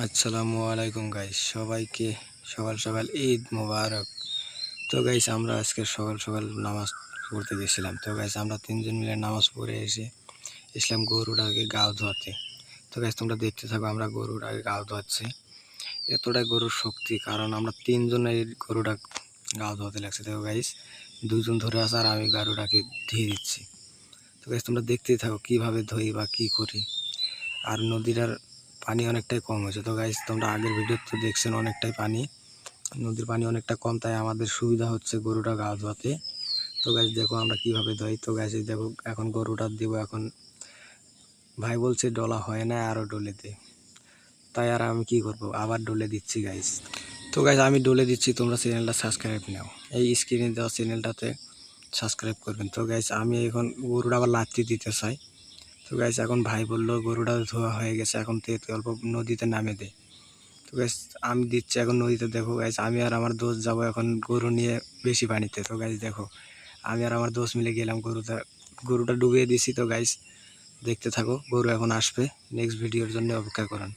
আসসালামু আলাইকুম গাইস, সবাইকে সকাল সকাল ঈদ মোবারক। তো গাইস, আমরা আজকে সকাল সকাল নামাজ পড়তে গেছিলাম। তো গাইস, আমরা তিনজন মিলে নামাজ পড়ে এসে ইসলাম গরুটাকে গাও ধোয়াতে। তো গাইস, তোমরা দেখতে থাকো, আমরা গরুটাকে গাও ধোয়াচ্ছি। এতটাই গরুর শক্তি, কারণ আমরা তিনজন এই গরুটা গাও ধোয়াতে লাগছে। তো গাইস, দুজন ধরে আছে আর আমি গরুটাকে ধুয়ে দিচ্ছি। তো গাইস, তোমরা দেখতেই থাকো কিভাবে ধুই বা কি করি। আর নদীটার পানি অনেকটাই কম হয়েছে। তো গাইস, তোমরা আগের ভিডিও তো দেখছেন, অনেকটাই পানি, নদীর পানি অনেকটা কম, তাই আমাদের সুবিধা হচ্ছে গরুটা গা ধোয়াতে। তো গাইস দেখো আমরা কিভাবে ধোই। তো গাইস দেখো, এখন গরুটা দেবো। এখন ভাই বলছে ডলা হয় না, আরও ডলে দে। তাই আর আমি কি করব, আবার ডলে দিচ্ছি গাইস। তো গাইস, আমি ডলে দিচ্ছি, তোমরা চ্যানেলটা সাবস্ক্রাইব নাও, এই স্ক্রিনে দেওয়া চ্যানেলটাতে সাবস্ক্রাইব করবেন। তো গাইস, আমি এখন গরুটা আবার লাত্তি দিতে চাই। তো গাইস, এখন ভাই বললো গরুটা ধোয়া হয়ে গেছে, এখন তুই অল্প নদীতে নামে দে। তো গাইস, আমি দিচ্ছি এখন নদীতে। দেখো গাইস, আমি আর আমার দোস্ত যাবো এখন গরু নিয়ে বেশি পানিতে। তো গাইস দেখো, আমি আর আমার দোস্ত মিলে গেলাম, গরুটা ডুবিয়ে দিছি। তো গাইস দেখতে থাকো, গরু এখন আসবে, নেক্সট ভিডিওর জন্য অপেক্ষা করুন।